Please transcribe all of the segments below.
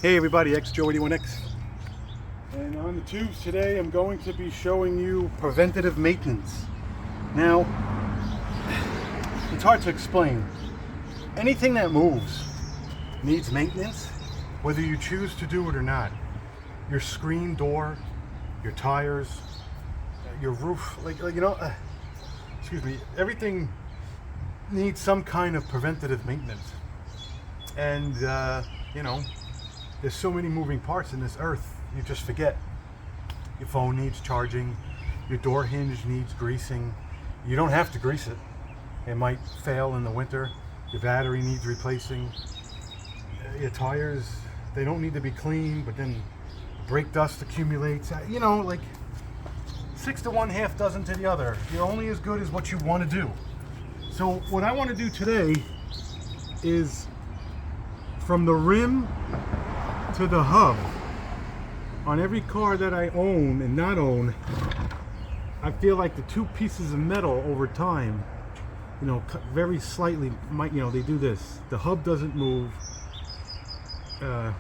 Hey everybody, XJoe81X. And on the tubes today, I'm going to be showing you preventative maintenance. Now, it's hard to explain. Anything that moves needs maintenance, whether you choose to do it or not. Your screen door, your tires, your roof, excuse me, everything needs some kind of preventative maintenance. And, there's so many moving parts in this earth, you just forget. Your phone needs charging, your door hinge needs greasing. You don't have to grease it. It might fail in the winter. Your battery needs replacing. Your tires, they don't need to be clean, but then brake dust accumulates. 6 to 1, half dozen to the other. You're only as good as what you want to do. So what I want to do today is from the rim to the hub on every car that I own and not own. I feel like the two pieces of metal over time, very slightly they do this. The hub doesn't move, the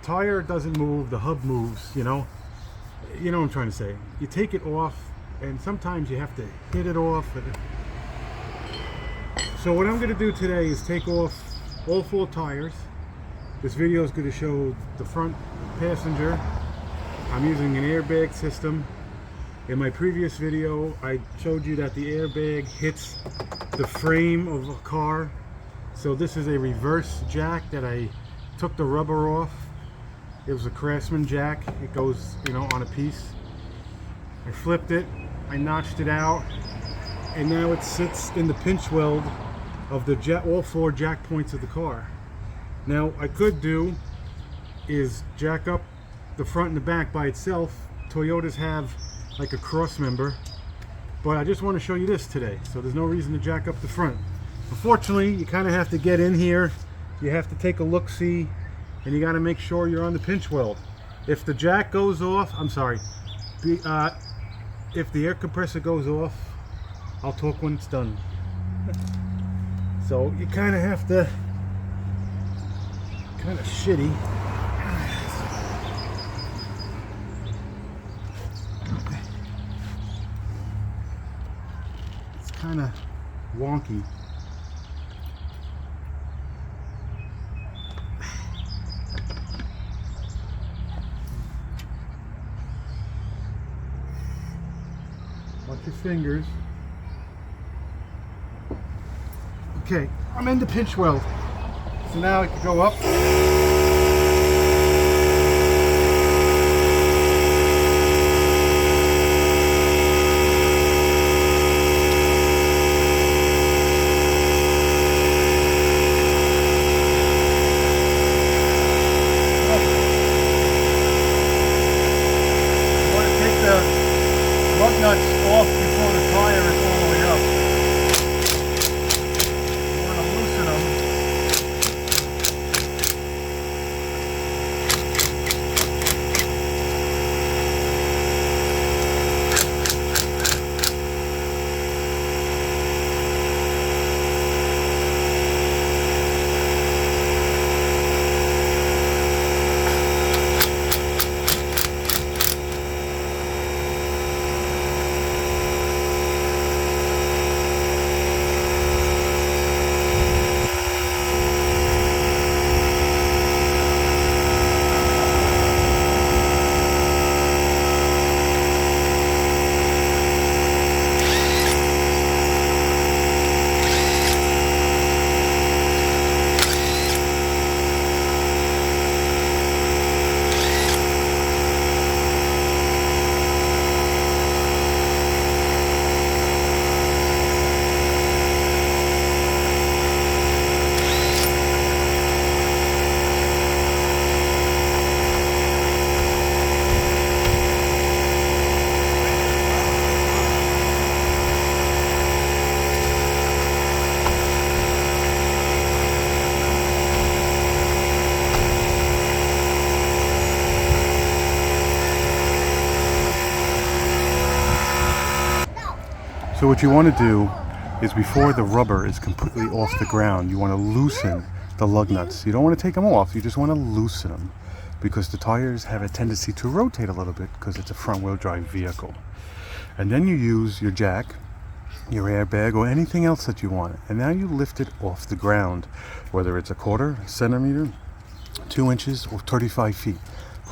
tire doesn't move, the hub moves. You know what I'm trying to say. You take it off and sometimes you have to hit it off. So what I'm going to do today is take off all 4 tires. This video is going to show the front passenger. I'm using an airbag system. In my previous video, I showed you that the airbag hits the frame of a car. So this is a reverse jack that I took the rubber off. It was a Craftsman jack. It goes, on a piece. I flipped it, I notched it out, and now it sits in the pinch weld of the all 4 jack points of the car. Now, I could do is jack up the front and the back by itself. Toyotas have like a cross member, but I just want to show you this today, so there's no reason to jack up the front. Unfortunately, you kind of have to get in here, you have to take a look-see, and you got to make sure you're on the pinch weld. If the jack goes off, if the air compressor goes off, I'll talk when it's done. So you kind of have to, kind of shitty. It's kind of wonky. Watch your fingers. Okay, I'm in the pinch weld. So now I can go up. Nuts off before the tire is all the way up. You want to loosen them. what you want to do is before the rubber is completely off the ground, you want to loosen the lug nuts. You don't want to take them off, you just want to loosen them, because the tires have a tendency to rotate a little bit because it's a front wheel drive vehicle. And then you use your jack, your airbag, or anything else that you want, and now you lift it off the ground, whether it's a quarter centimeter, 2 inches, or 35 feet.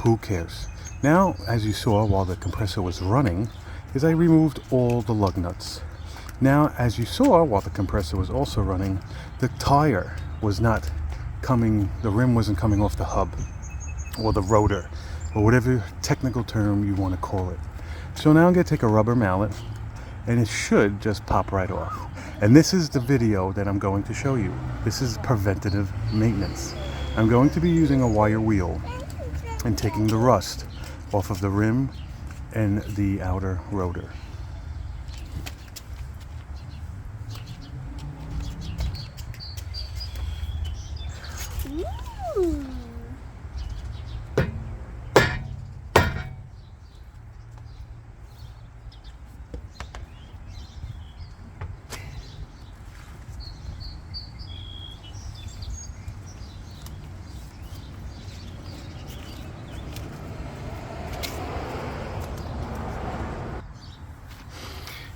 Who cares? Now, as you saw while the compressor was running, is I removed all the lug nuts. Now, as you saw while the compressor was also running, the tire was not coming, the rim wasn't coming off the hub or the rotor or whatever technical term you want to call it. So now I'm going to take a rubber mallet and it should just pop right off. And this is the video that I'm going to show you. This is preventative maintenance. I'm going to be using a wire wheel and taking the rust off of the rim and the outer rotor. Ooh.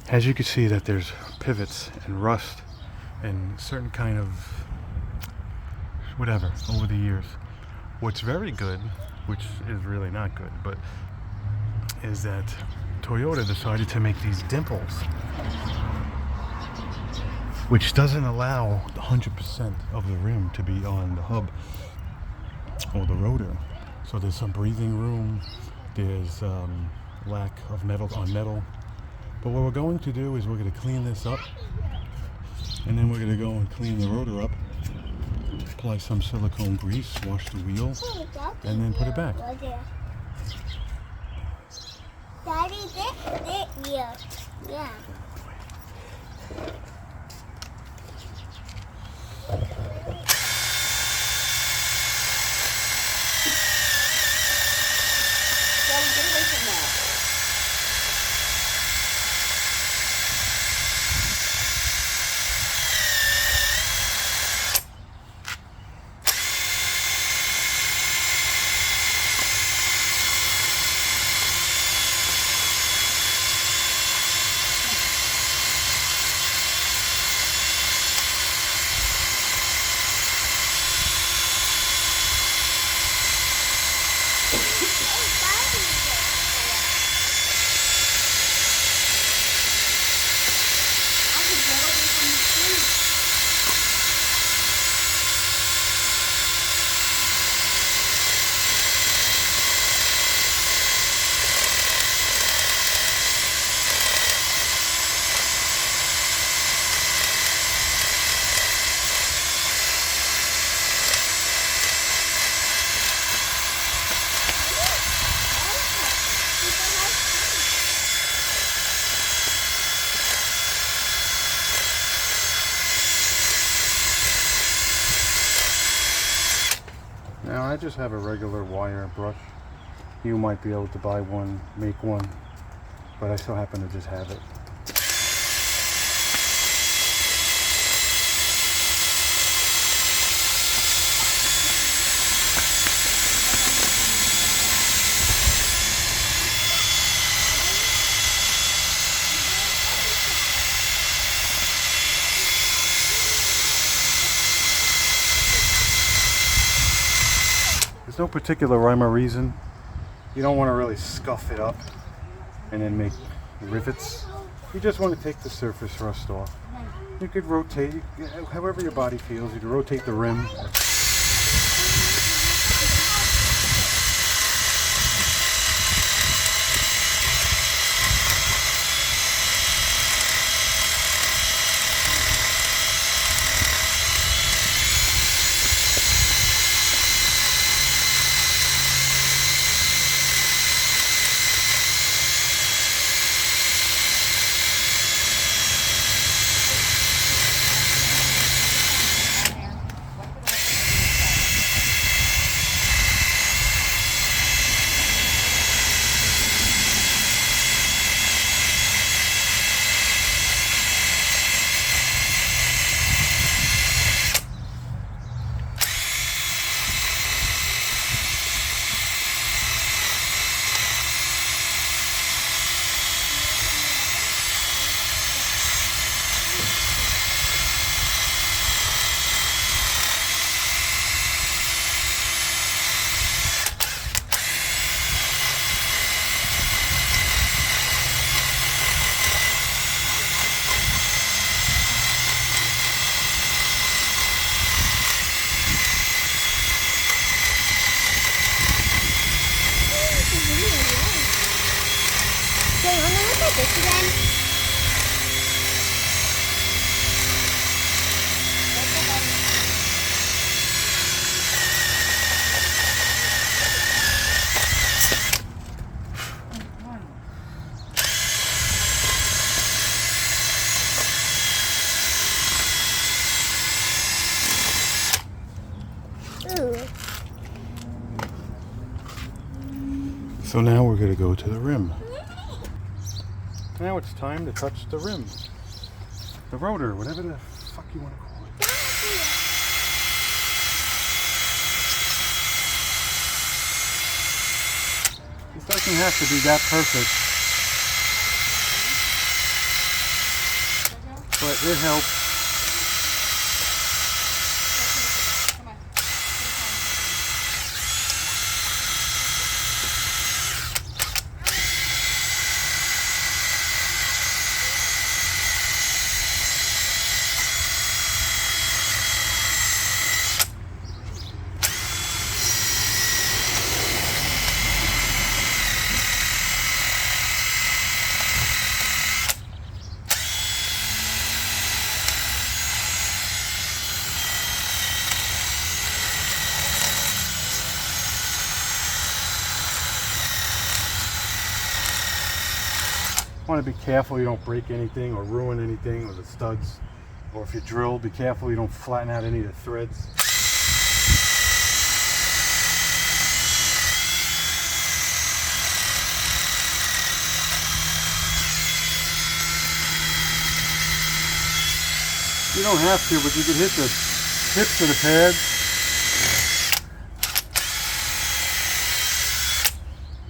As you can see that there's pivots and rust and certain kind of whatever over the years. What's very good, which is really not good, but is that Toyota decided to make these dimples, which doesn't allow 100% of the rim to be on the hub or the rotor. So there's some breathing room, there's lack of metal on metal. But what we're going to do is we're going to clean this up, and then we're going to go and clean the rotor up, apply some silicone grease, wash the wheel, and then put it back. Daddy, this here. Yeah. Now I just have a regular wire brush. You might be able to buy one, make one, but I so happen to just have it. There's no particular rhyme or reason. You don't want to really scuff it up and then make rivets. You just want to take the surface rust off. You could rotate, however your body feels. You can rotate the rim. So now we're going to go to the rim. Now it's time to touch the rim. The rotor, whatever the fuck you want to call it. This doesn't have to be that perfect, but it helps. Want to be careful you don't break anything or ruin anything with the studs, or if you drill, be careful you don't flatten out any of the threads. You don't have to, but you can hit the tips of the pads.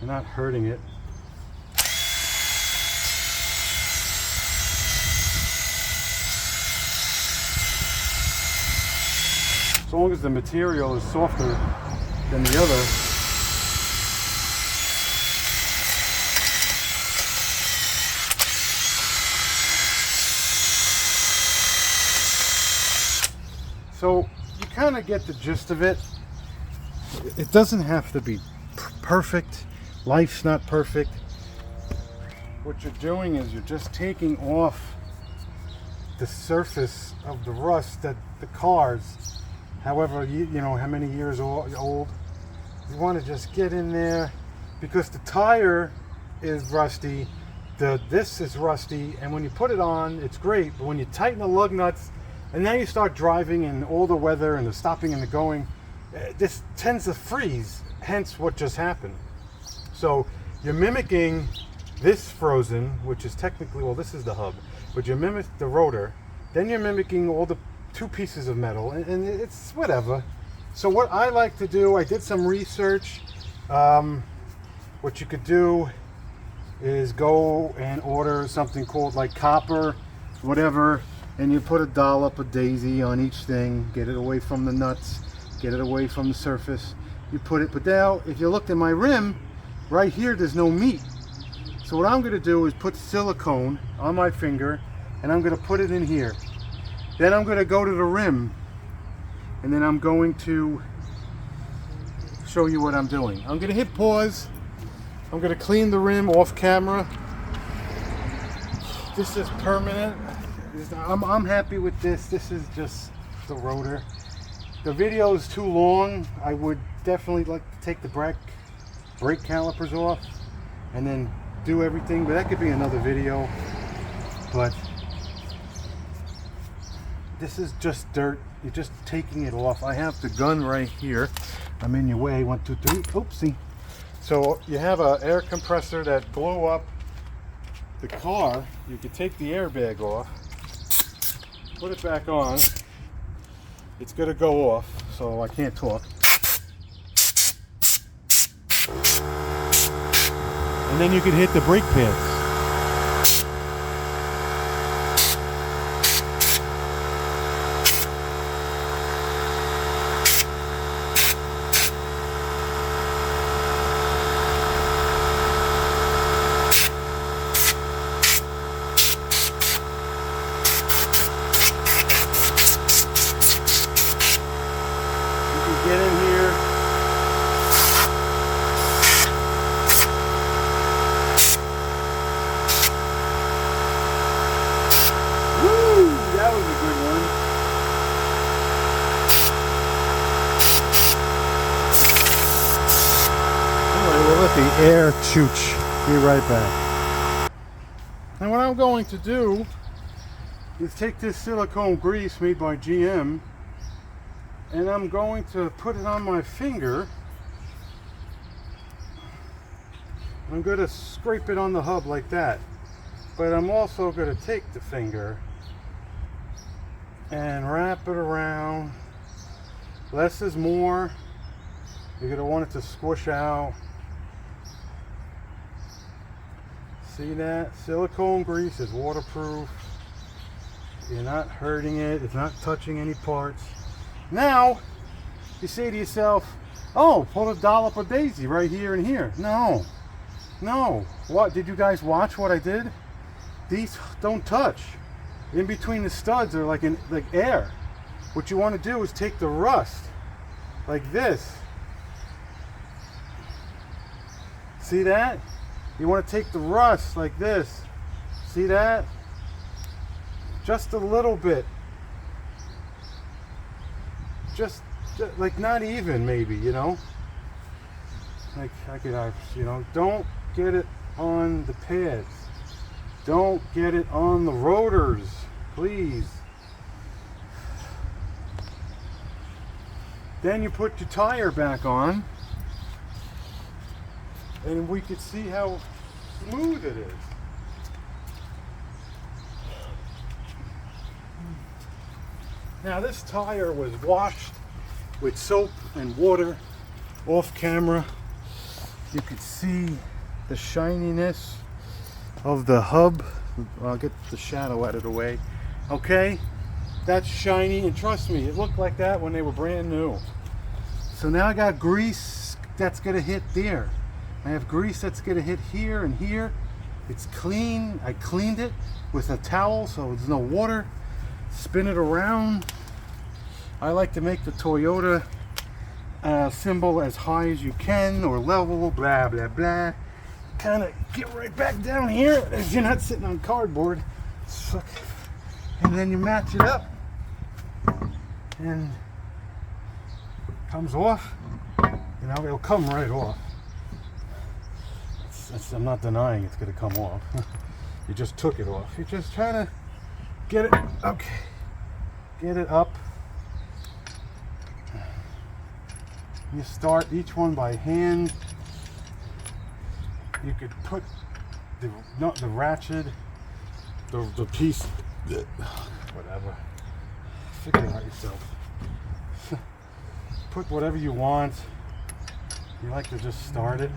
You're not hurting it. As long as the material is softer than the other, so you kind of get the gist of it. It doesn't have to be perfect. Life's not perfect. What you're doing is you're just taking off the surface of the rust that the cars, however, you know how many years old, you want to just get in there, because the tire is rusty, this is rusty, and when you put it on, it's great, but when you tighten the lug nuts, and now you start driving in all the weather and the stopping and the going, this tends to freeze, hence what just happened. So you're mimicking this frozen, which is technically, well, this is the hub, but you mimic the rotor, then you're mimicking all the two pieces of metal, and it's whatever. So what I like to do, I did some research. What you could do is go and order something called like copper, whatever, and you put a dollop of daisy on each thing, get it away from the nuts, get it away from the surface. You put it, but now if you looked at my rim, right here there's no meat. So what I'm going to do is put silicone on my finger, and I'm going to put it in here. Then I'm going to go to the rim, and then I'm going to show you what I'm doing. I'm going to hit pause. I'm going to clean the rim off camera. This is permanent. I'm happy with this. This is just the rotor. The video is too long. I would definitely like to take the brake calipers off and then do everything, but that could be another video. But this is just dirt. You're just taking it off. I have the gun right here. I'm in your way. 1, 2, 3. Oopsie. So you have an air compressor that blew up the car. You could take the airbag off, put it back on. It's going to go off, so I can't talk. And then you can hit the brake pads. Get in here. Woo! That was a good one. Anyway, we'll let the air chooch. Be right back. And what I'm going to do is take this silicone grease made by GM, and I'm going to put it on my finger I'm going to scrape it on the hub like that. But I'm also going to take the finger and wrap it around. Less is more. You're going to want it to squish out. See that? Silicone grease is waterproof. You're not hurting it. It's not touching any parts. Now, you say to yourself, oh, put a dollop of daisy right here and here. No. No. What? Did you guys watch what I did? These don't touch. In between the studs are like air. What you want to do is take the rust like this. See that? You want to take the rust like this. See that? Just a little bit. Just like not even, maybe, you know? Like I could have, you know, don't get it on the pads. Don't get it on the rotors, please. Then you put your tire back on, and we could see how smooth it is. Now this tire was washed with soap and water off camera. You could see the shininess of the hub. I'll get the shadow out of the way. Okay, that's shiny, and trust me, it looked like that when they were brand new. So now I got grease that's gonna hit there. I have grease that's gonna hit here and here. It's clean. I cleaned it with a towel so there's no water. Spin it around. I like to make the Toyota symbol as high as you can, or level, blah blah blah. Kind of get right back down here as you're not sitting on cardboard. And then you match it up, and it comes off. You know, it'll come right off. I'm not denying it's going to come off. You just took it off. You're just trying to get it, okay, get it up. You start each one by hand. You could put the ratchet, the piece, whatever. Figure it out yourself. Put whatever you want. You like to just start it.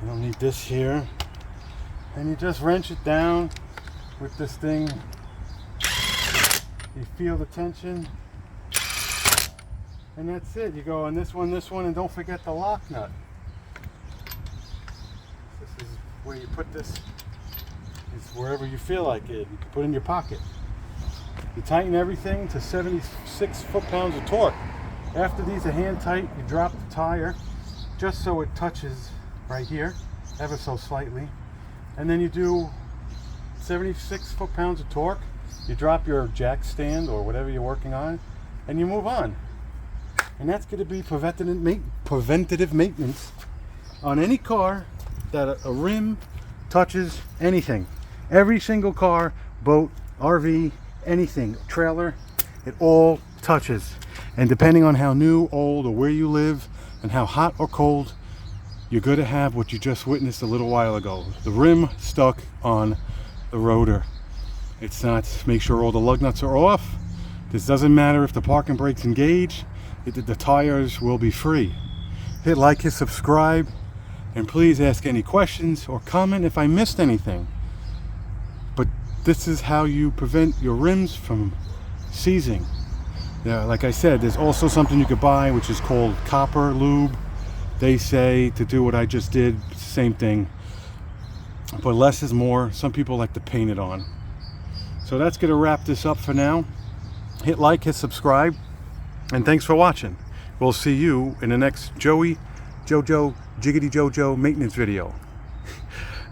You don't need this here. And you just wrench it down with this thing. You feel the tension. And that's it. You go on this one, and don't forget the lock nut. This is where you put this. It's wherever you feel like it. You can put it in your pocket. You tighten everything to 76 foot-pounds of torque. After these are hand tight, you drop the tire just so it touches right here, ever so slightly. And then you do 76 foot-pounds of torque. You drop your jack stand or whatever you're working on, and you move on. And that's going to be preventative maintenance on any car that a rim touches anything. Every single car, boat, RV, anything, trailer, it all touches. And depending on how new, old, or where you live, and how hot or cold, you're going to have what you just witnessed a little while ago. The rim stuck on the rotor. It's not, make sure all the lug nuts are off. This doesn't matter if the parking brake's engaged. The tires will be free. Hit like, hit subscribe, and please ask any questions or comment if I missed anything. But this is how you prevent your rims from seizing. Yeah, like I said, there's also something you could buy which is called copper lube. They say to do what I just did, same thing, but less is more. Some people like to paint it on. So that's going to wrap this up for now. Hit like, hit subscribe, and thanks for watching. We'll see you in the next Jiggity Jojo maintenance video.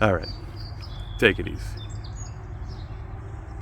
All right, take it easy.